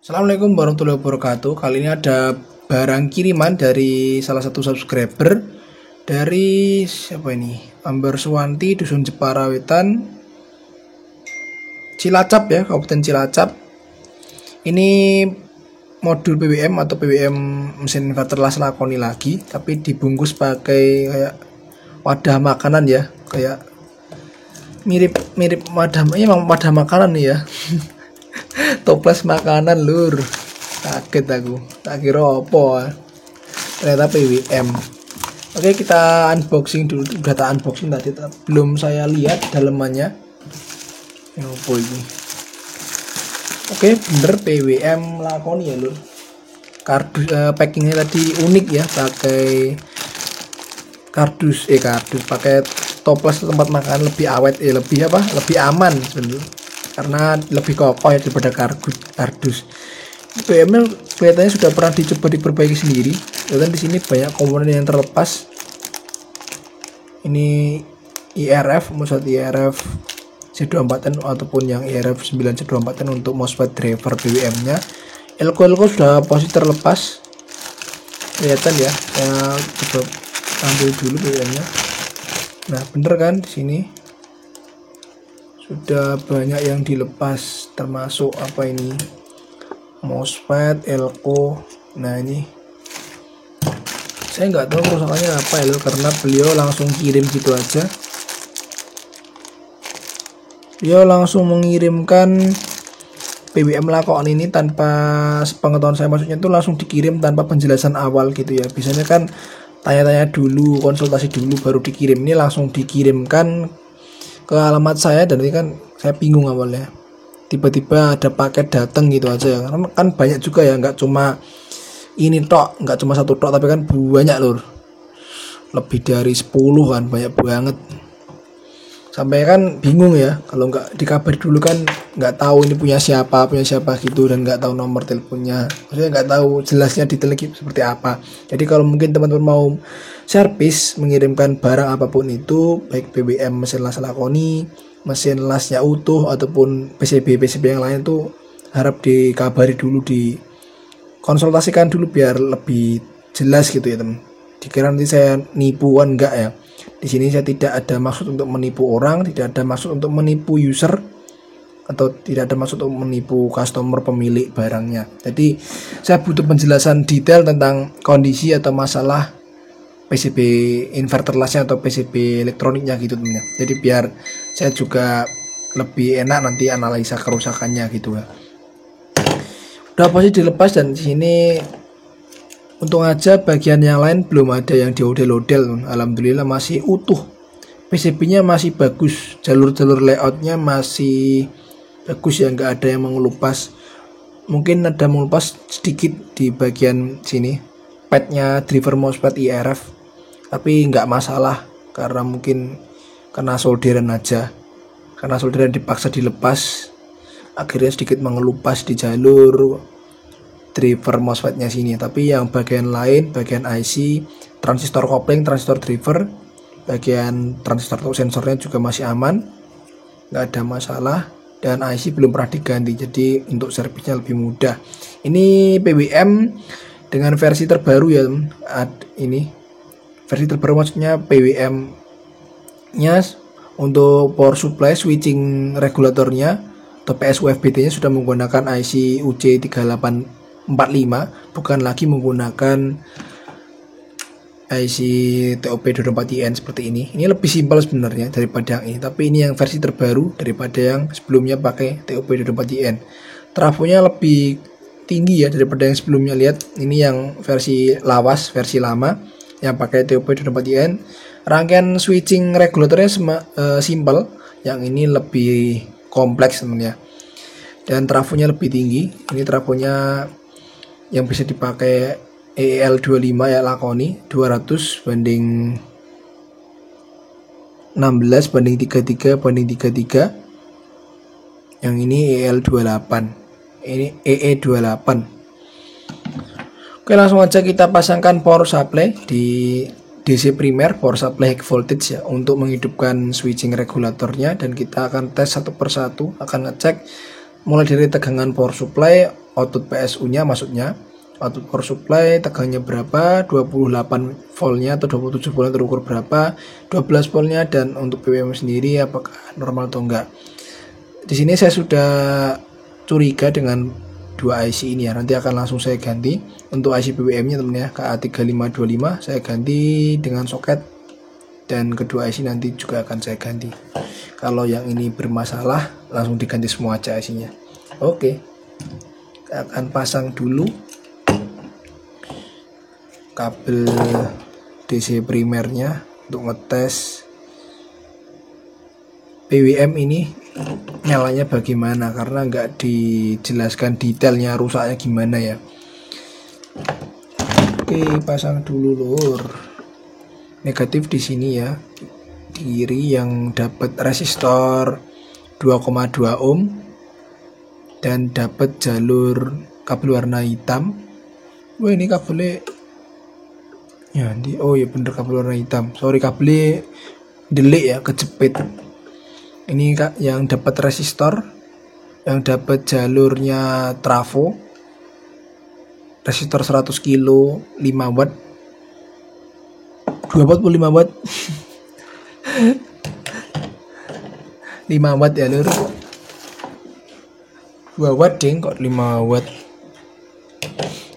Assalamualaikum warahmatullahi wabarakatuh. Kali ini ada barang kiriman dari salah satu subscriber dari siapa ini? Amber Suwanti, Dusun Jepara Wetan, Cilacap ya, Kabupaten Cilacap. Ini modul PWM atau PWM mesin inverter las lakoni lagi, tapi dibungkus pakai kayak wadah makanan ya, kayak mirip wadah, emang wadah makanan nih ya. Toples makanan lur, kaget aku, tak kira apa, ternyata PWM. Oke, kita unboxing dulu. Udah tak unboxing tadi, belum saya lihat dalemannya apa ini. Oke, bener PWM lakoni ya lur. Kardus packingnya tadi unik ya, pakai kardus pakai toples tempat makan, lebih awet lebih aman sebenarnya, karena lebih kokoh ya daripada kardus. PWM kelihatannya sudah pernah dicoba diperbaiki sendiri. Dan di sini banyak komponen yang terlepas. Ini IRF, MOSFET IRF C24N ataupun yang IRF 9 C24N untuk MOSFET driver PWM-nya. Elko sudah posisi terlepas. Kelihatan ya. Saya coba ambil dulu PWM-nya. Nah, bener kan di sini? Sudah banyak yang dilepas, termasuk apa ini, MOSFET, elko. Nah ini saya nggak tahu kerusakannya apa ya, karena beliau langsung kirim gitu aja. Beliau langsung mengirimkan PWM lakon ini tanpa sepengetahuan saya, maksudnya itu langsung dikirim tanpa penjelasan awal gitu ya. Biasanya kan tanya-tanya dulu, konsultasi dulu baru dikirim. Ini langsung dikirimkan ke alamat saya, dan ini kan saya bingung awalnya, tiba-tiba ada paket datang gitu aja. Kan banyak juga ya, nggak cuma ini tok, nggak cuma satu tok, tapi kan banyak lur, lebih dari 10 kan, banyak banget. Sampai kan bingung ya, kalau nggak dikabari dulu kan nggak tahu ini punya siapa gitu, dan nggak tahu nomor teleponnya, maksudnya nggak tahu jelasnya detailnya seperti apa. Jadi kalau mungkin teman-teman mau servis mengirimkan barang apapun itu, baik PWM mesin las lakoni, mesin lasnya utuh, ataupun PCB yang lain tuh, harap dikabari dulu, dikonsultasikan dulu biar lebih jelas gitu ya teman. Dikira nanti saya nipu kan, enggak ya. Di sini saya tidak ada maksud untuk menipu orang, tidak ada maksud untuk menipu user, atau tidak ada maksud untuk menipu customer pemilik barangnya. Jadi saya butuh penjelasan detail tentang kondisi atau masalah PCB inverter lasnya atau PCB elektroniknya gitu teman. Jadi biar saya juga lebih enak nanti analisa kerusakannya gitu ya. Udah pasti dilepas, dan di sini untung aja bagian yang lain belum ada yang diodel-odel. Alhamdulillah masih utuh. PCB-nya masih bagus, jalur-jalur layoutnya masih bagus ya, nggak ada yang mengelupas. Mungkin ada mengelupas sedikit di bagian sini, padnya driver MOSFET IRF, tapi nggak masalah karena mungkin kena solderan aja. Karena solderan dipaksa dilepas, akhirnya sedikit mengelupas di jalur driver MOSFET-nya sini. Tapi yang bagian lain, bagian IC, transistor kopling, transistor driver, bagian transistor atau sensornya juga masih aman, nggak ada masalah, dan IC belum pernah diganti, jadi untuk servisnya lebih mudah. Ini PWM dengan versi terbaru ya. Ini versi terbaru, maksudnya PWM nya untuk power supply switching regulatornya atau PSUFBT nya sudah menggunakan IC UC3845, bukan lagi menggunakan IC TOP24IN seperti ini. Ini lebih simpel sebenarnya daripada yang ini, tapi ini yang versi terbaru daripada yang sebelumnya pakai TOP24IN. Trafonya lebih tinggi ya daripada yang sebelumnya. Lihat, ini yang versi lawas, versi lama yang pakai TOP24IN. Rangkaian switching regulatornya simple, yang ini lebih kompleks sebenarnya, dan trafonya lebih tinggi. Ini trafonya yang bisa dipakai EL25 ya lakoni, 200 banding 16 banding 33 banding 33. Yang ini EL28, ini EE28. Oke, langsung aja kita pasangkan power supply di DC primer, power supply high voltage ya, untuk menghidupkan switching regulatornya. Dan kita akan tes satu persatu, akan ngecek mulai dari tegangan power supply, output PSU nya, maksudnya output power supply tegangnya berapa, 28 voltnya atau 27 voltnya terukur berapa, 12 voltnya, dan untuk PWM sendiri apakah normal atau enggak. Di sini saya sudah curiga dengan dua IC ini ya, nanti akan langsung saya ganti. Untuk IC PWM nya teman ya, KA3525 saya ganti dengan soket, dan kedua IC nanti juga akan saya ganti. Kalau yang ini bermasalah langsung diganti semua aja IC nya. Oke, kita akan pasang dulu kabel DC primernya untuk ngetes PWM ini nyalanya bagaimana, karena nggak dijelaskan detailnya rusaknya gimana ya. Oke, pasang dulu lur. Negatif di sini ya, di kiri yang dapat resistor 2,2 ohm dan dapat jalur kabel warna hitam. Wah, ini kabelnya ya, oh ya bener, kabel warna hitam. Sorry, kabelnya delik ya, kejepit. Ini kak yang dapat resistor, yang dapat jalurnya trafo, resistor 100 kilo 5 watt, 25 watt 5 watt ya lur, 2 watt ding, kok 5 watt,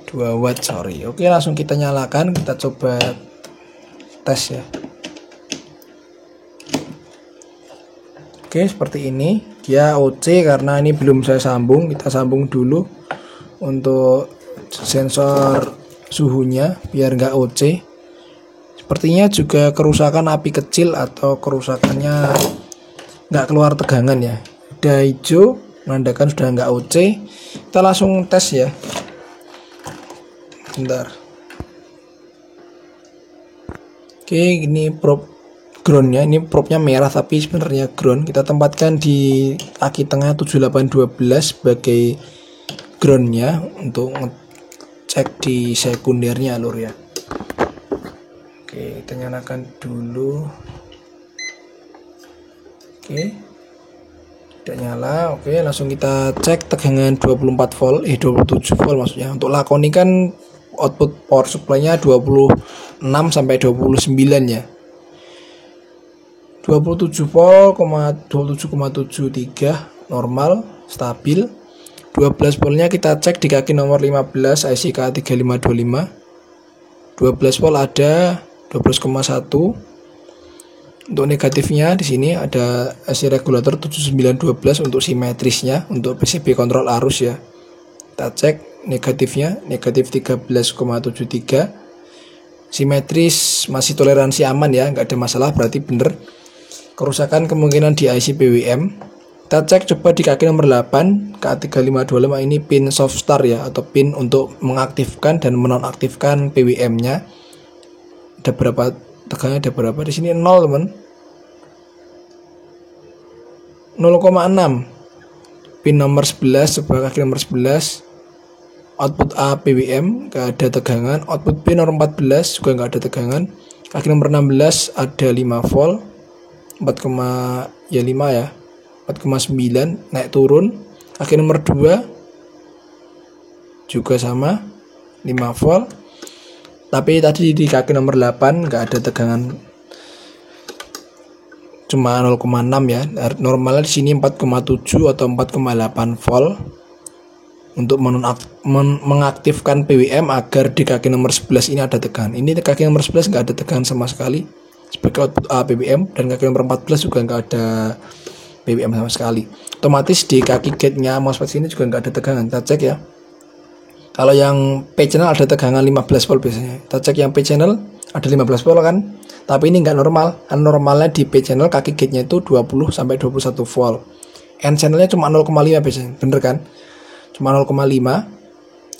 2 watt sorry. Oke, langsung kita nyalakan, kita coba tes ya. Oke, seperti ini dia OC, karena ini belum saya sambung. Kita sambung dulu untuk sensor suhunya biar nggak OC. Sepertinya juga kerusakan api kecil atau kerusakannya nggak keluar tegangan ya. Udah hijau menandakan sudah nggak OC. Kita langsung tes ya. Bentar. Oke, ini probe groundnya, ini probe-nya merah tapi sebenarnya ground. Kita tempatkan di aki tengah 7812 sebagai groundnya untuk ngecek di sekundernya lur ya. Oke, kita nyalakan dulu. Oke, udah nyala. Oke, langsung kita cek tegangan 24 volt, 27 volt maksudnya. Untuk lakoni kan output power supply-nya 26 sampai 29 ya. 27 volt, 27,73 normal, stabil. 12 voltnya kita cek di kaki nomor 15 IC KA3525. 12 volt ada 12,1. Untuk negatifnya di sini ada IC regulator 7912 untuk simetrisnya, untuk PCB kontrol arus ya. Kita cek negatifnya, negatif 13,73. Simetris masih toleransi aman ya, nggak ada masalah, berarti bener. Kerusakan kemungkinan di IC PWM. Kita cek coba di kaki nomor 8 KA3525, ini pin soft start ya, atau pin untuk mengaktifkan dan menonaktifkan PWM nya. Ada berapa tegangannya, ada berapa di sini? 0 teman, 0,6. Pin nomor 11 coba kaki nomor 11, output A PWM nggak ada tegangan. Output pin nomor 14 juga nggak ada tegangan. Kaki nomor 16 ada 5 volt, 4,5 ya, 4,9 naik turun. Kaki nomor 2 juga sama 5 volt, tapi tadi di kaki nomor 8 nggak ada tegangan, cuma 0,6 ya. Normalnya di sini 4,7 atau 4,8 volt untuk mengaktifkan PWM agar di kaki nomor 11 ini ada tegangan. Ini kaki nomor 11 nggak ada tegangan sama sekali sebagai output A PWM, dan kaki nomor 14 juga nggak ada PWM sama sekali. Otomatis di kaki gate-nya MOSFET ini juga nggak ada tegangan. Kita cek ya. Kalau yang P channel ada tegangan 15 volt biasanya. Kita cek yang P channel ada 15 volt kan. Tapi ini nggak normal. Normalnya di P channel kaki gate-nya itu 20 sampai 21 volt. N channelnya cuma 0,5 biasanya. Bener kan? Cuma 0,5.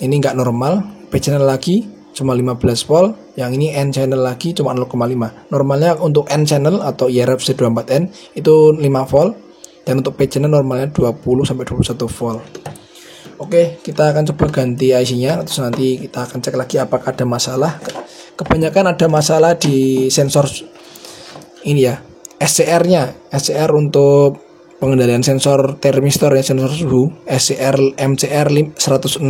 Ini nggak normal. P channel lagi cuma 15 volt. Yang ini N channel lagi cuma 0,5. Normalnya untuk N channel atau IRF C24N itu 5 volt. Dan untuk P channel normalnya 20 sampai 21 volt. Oke, kita akan coba ganti IC-nya, terus nanti kita akan cek lagi apakah ada masalah. Kebanyakan ada masalah di sensor ini ya, SCR-nya. SCR untuk pengendalian sensor termistor ya, sensor suhu SCR MCR 106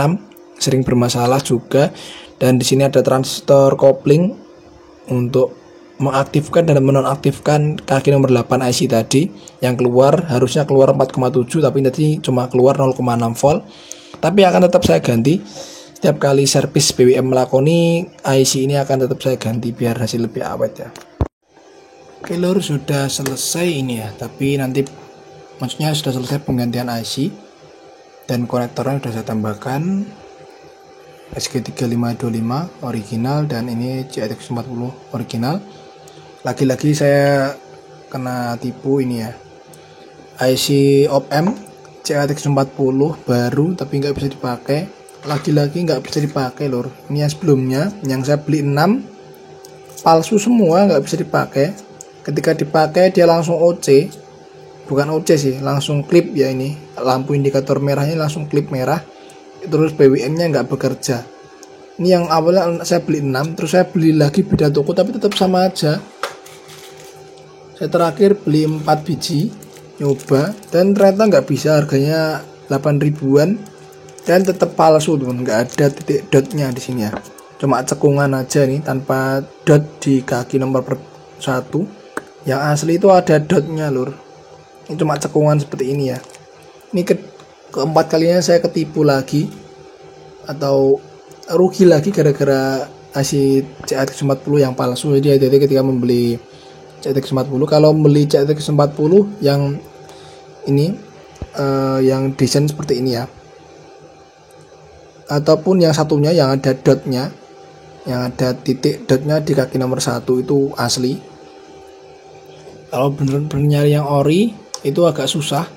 sering bermasalah juga. Dan di sini ada transistor kopling untuk mengaktifkan dan menonaktifkan kaki nomor 8 IC tadi. Yang keluar harusnya keluar 4,7 tapi nanti cuma keluar 0,6 volt. Tapi akan tetap saya ganti setiap kali servis BWM melakoni IC ini, akan tetap saya ganti biar hasil lebih awet ya. Oke lur, sudah selesai ini ya, tapi nanti maksudnya sudah selesai penggantian IC dan konektornya sudah saya tambahkan SG3525 original dan ini GATX40 original. Lagi-lagi saya kena tipu ini ya, IC op-amp GATX40 baru tapi nggak bisa dipakai. Lagi-lagi nggak bisa dipakai lur. Ini yang sebelumnya yang saya beli 6 palsu semua, nggak bisa dipakai. Ketika dipakai dia langsung OC, bukan OC sih, langsung klip ya. Ini lampu indikator merahnya langsung klip merah, terus BWM nya nggak bekerja. Ini yang awalnya saya beli 6, terus saya beli lagi beda toko tapi tetap sama aja. Saya terakhir beli 4 biji nyoba dan ternyata nggak bisa, harganya 8 ribuan dan tetap palsu teman, nggak ada titik dotnya di sini ya, cuma cekungan aja nih tanpa dot di kaki nomor 1. Yang asli itu ada dotnya lur, ini cuma cekungan seperti ini ya. Ini keempat kalinya saya ketipu lagi atau rugi lagi gara-gara IC GATX40 yang palsu. Jadi hati-hati ketika membeli GATX40. Kalau membeli GATX40 yang ini yang desain seperti ini ya, ataupun yang satunya yang ada dotnya, yang ada titik dotnya di kaki nomor 1 itu asli. Kalau bener-bener nyari yang ori itu agak susah.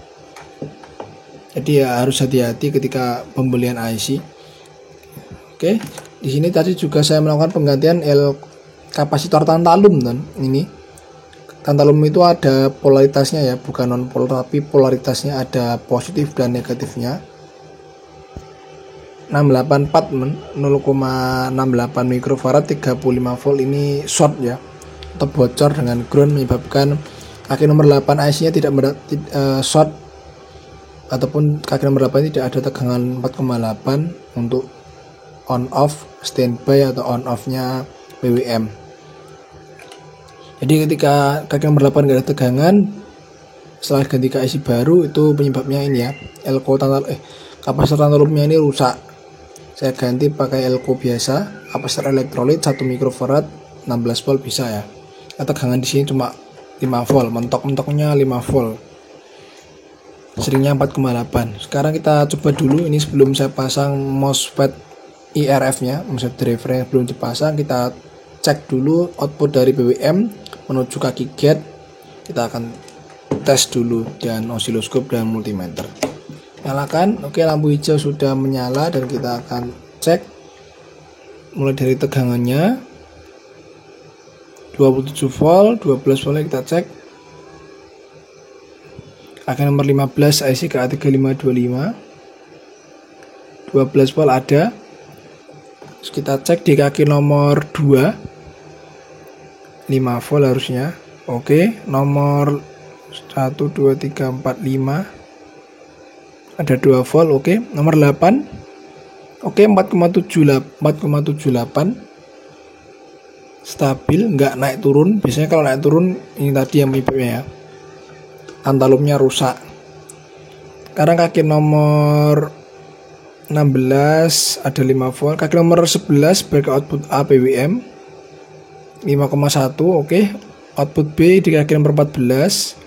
Jadi ya harus hati-hati ketika pembelian IC. Oke, di sini tadi juga saya melakukan penggantian kapasitor tantalum dan ini tantalum itu ada polaritasnya ya, bukan non polar tapi polaritasnya ada positif dan negatifnya. 684 0,68 mikrofarad 35 volt ini short ya, atau bocor dengan ground, menyebabkan kaki nomor 8 IC nya tidak short ataupun kaki nomor 8 tidak ada tegangan 4,8 untuk on off standby atau on off nya BWM. Jadi ketika kaki nomor 8 gak ada tegangan setelah ganti ke IC baru, itu penyebabnya ini ya, kapasitor tantalumnya ini rusak. Saya ganti pakai elko biasa, kapasitor elektrolit 1 mikrofarad 16 volt bisa ya. Tegangan di sini cuma 5 volt, mentok-mentoknya 5 volt. Seringnya 4,8. Sekarang kita coba dulu ini sebelum saya pasang MOSFET IRF-nya, MOSFET driver belum dipasang, kita cek dulu output dari BWM menuju kaki gate. Kita akan tes dulu dengan osiloskop dan multimeter. Nyalakan, oke, lampu hijau sudah menyala dan kita akan cek mulai dari tegangannya 27 volt, 12 volt kita cek. Kaki nomor 15 IC GA3525 12 volt ada. Terus kita cek di kaki nomor 2 5 volt harusnya. Oke, nomor 1 2 3 4 5 ada 2 volt. Oke, nomor 8 oke, 4,78 stabil, nggak naik turun. Biasanya kalau naik turun ini tadi yang penyebabnya ya, tantalumnya rusak. Sekarang kaki nomor 16 ada 5 volt. Kaki nomor 11 sebagai output A BWM 5,1. oke, output B di kaki nomor 14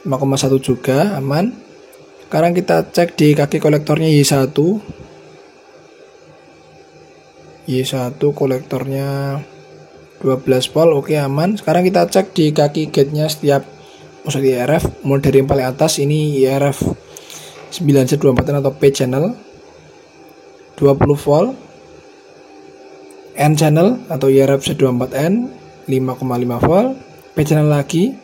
5,1 juga aman. Sekarang kita cek di kaki kolektornya Y1 kolektornya 12 volt, oke, aman. Sekarang kita cek di kaki gate-nya setiap maksudnya IRF, mulai dari yang paling atas ini IRF 9Z24 atau P channel 20 volt, N channel atau IRF Z24N 5,5 volt, P channel lagi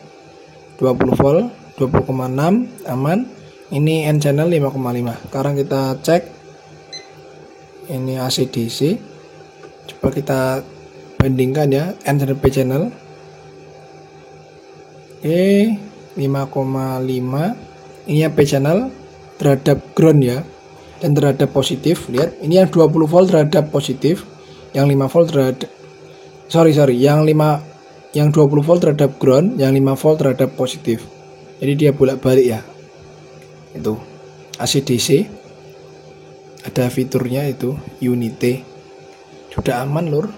20 volt 20,6 aman. Ini N channel 5,5. Sekarang kita cek ini AC DC. Coba kita bandingkan ya, N channel P channel. Oke, 5,5 Ini yang P channel terhadap ground ya, dan terhadap positif. Lihat, ini yang 20 volt terhadap positif, yang 5 volt terhadap yang 20 volt terhadap ground, yang 5 volt terhadap positif. Jadi dia bolak-balik ya. Itu AC/DC. Ada fiturnya itu unity. Sudah aman lur.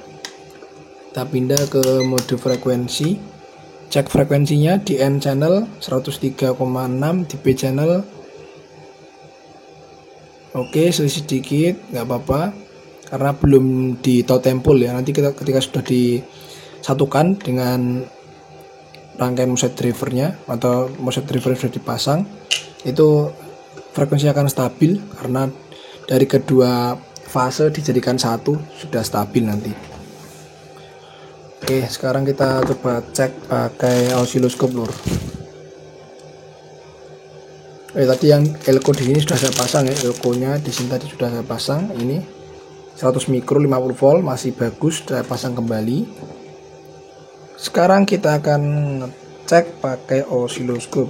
Kita pindah ke mode frekuensi. Cek frekuensinya di N channel 103,6, di P channel oke, selisih dikit nggak apa-apa karena belum di totem pole ya. Nanti ketika sudah disatukan dengan rangkaian MOSFET drivernya atau MOSFET driver sudah dipasang, itu frekuensi akan stabil karena dari kedua fase dijadikan satu, sudah stabil nanti. Oke, sekarang kita coba cek pakai osiloskop lur. Tadi yang elko di sini sudah saya pasang ya, elkonya di sini tadi sudah saya pasang. Ini 100 mikro 50 volt masih bagus, saya pasang kembali. Sekarang kita akan cek pakai osiloskop.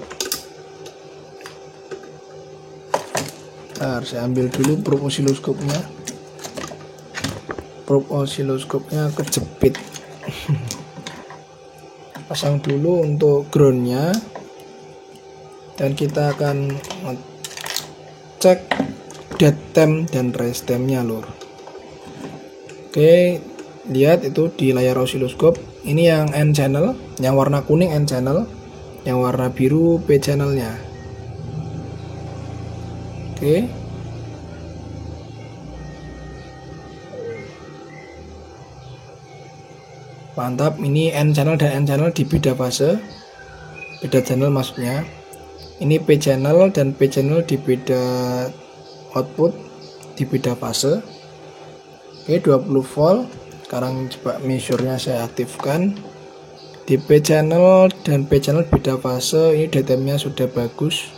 Saya ambil dulu probe osiloskopnya. Probe osiloskopnya kejepit. Pasang dulu untuk groundnya, dan kita akan cek dead temp dan rest tempnya lur. Oke, lihat itu di layar osiloskop. Ini yang N channel, yang warna kuning N channel, yang warna biru P channelnya. Oke, mantap. Ini N channel dan N channel di beda fase, beda channel maksudnya. Ini P channel dan P channel di beda output, di beda fase. Oke, 20 volt. Sekarang coba measure-nya saya aktifkan. Di P channel dan P channel beda fase. Ini DTM-nya sudah bagus.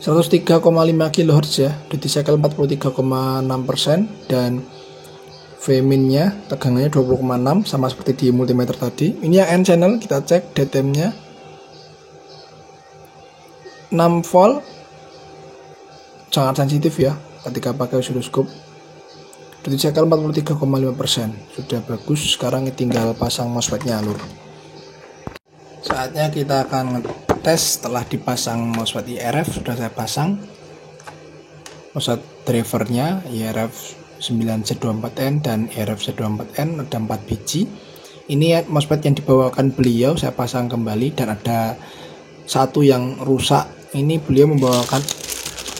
103,5 kHz ya, duty cycle 43,6%, dan Vmin-nya tegangannya 20,6 sama seperti di multimeter tadi. Ini yang N channel, kita cek DTM-nya 6 volt, sangat sensitif ya ketika pakai osiloskop. Duty cycle 43,5%, sudah bagus. Sekarang tinggal pasang MOSFET-nya lur. Saatnya kita akan tes setelah dipasang MOSFET IRF. Sudah saya pasang MOSFET drivernya IRF 9Z24N dan IRF Z24N, ada 4 biji. Ini MOSFET yang dibawakan beliau, saya pasang kembali, dan ada satu yang rusak. Ini beliau membawakan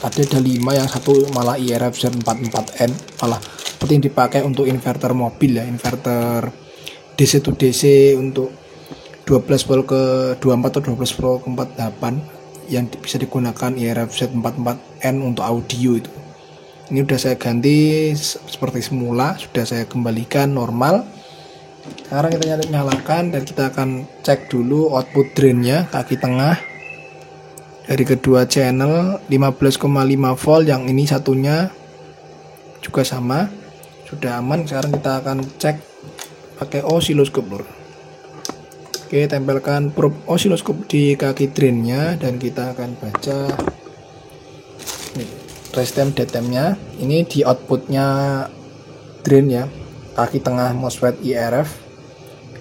ada 5, yang satu malah IRF Z44N, malah seperti yang dipakai untuk inverter mobil ya, inverter DC to DC untuk 12 volt ke 24 atau 12 volt ke 48 yang bisa digunakan IRF Z44N untuk audio itu. Ini sudah saya ganti seperti semula, sudah saya kembalikan normal. Sekarang kita nyalakan dan kita akan cek dulu output drainnya, kaki tengah dari kedua channel 15,5 volt, yang ini satunya juga sama, sudah aman. Sekarang kita akan cek pakai osiloskop lur. Oke, tempelkan probe osiloskop di kaki drainnya dan kita akan baca rest temp dead tempnya. Ini di outputnya drain ya, kaki tengah MOSFET IRF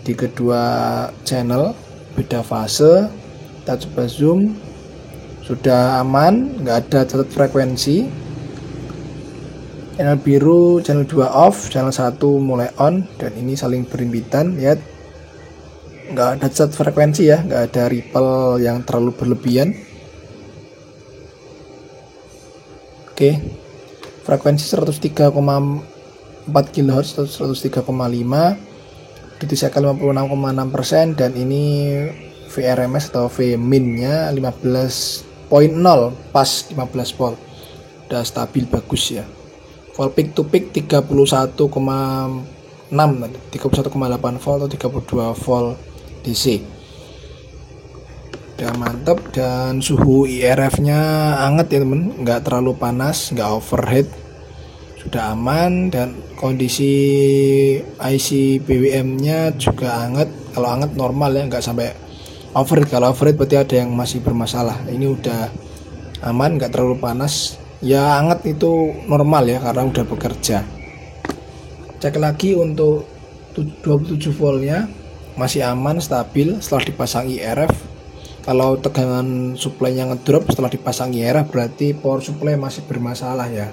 di kedua channel beda fase. Kita coba zoom, sudah aman, nggak ada catat frekuensi. Channel biru, channel 2 off, channel 1 mulai on, dan ini saling berhimpitan. Lihat, nggak ada catat frekuensi ya, nggak ada ripple yang terlalu berlebihan. Oke, frekuensi 103,4 kHz atau 103,5, duty cycle 56,6%, dan ini VRMS atau Vmin nya 15.0, pas 15 volt, udah stabil bagus ya. Volt peak to peak 31,8 volt atau 32 volt DC. Udah mantap, dan suhu IRF nya anget ya temen, nggak terlalu panas, nggak overheat, sudah aman. Dan kondisi IC BWM nya juga anget, kalau anget normal ya, nggak sampai overheat. Kalau overheat berarti ada yang masih bermasalah. Ini udah aman, nggak terlalu panas ya, hangat itu normal ya karena udah bekerja. Cek lagi untuk 27 voltnya masih aman, stabil setelah dipasang IRF. Kalau tegangan supply-nya ngedrop setelah dipasang IRF berarti power supply masih bermasalah ya.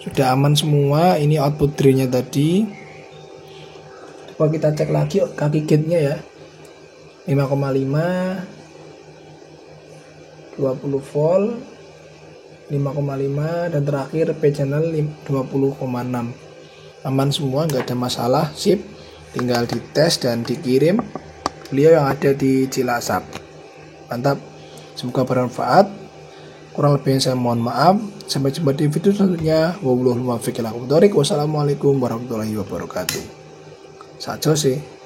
Sudah aman semua. Ini output drain-nya tadi. Coba kita cek lagi kaki gate-nya ya, 5,5, 20 volt, 5,5, dan terakhir P channel 20,6. Aman semua, nggak ada masalah, sip. Tinggal dites dan dikirim. Beliau yang ada di Cilacap. Mantap, semoga bermanfaat. Kurang lebihnya saya mohon maaf. Sampai jumpa di video selanjutnya. Wassalamualaikum warahmatullahi wabarakatuh. Saja sih.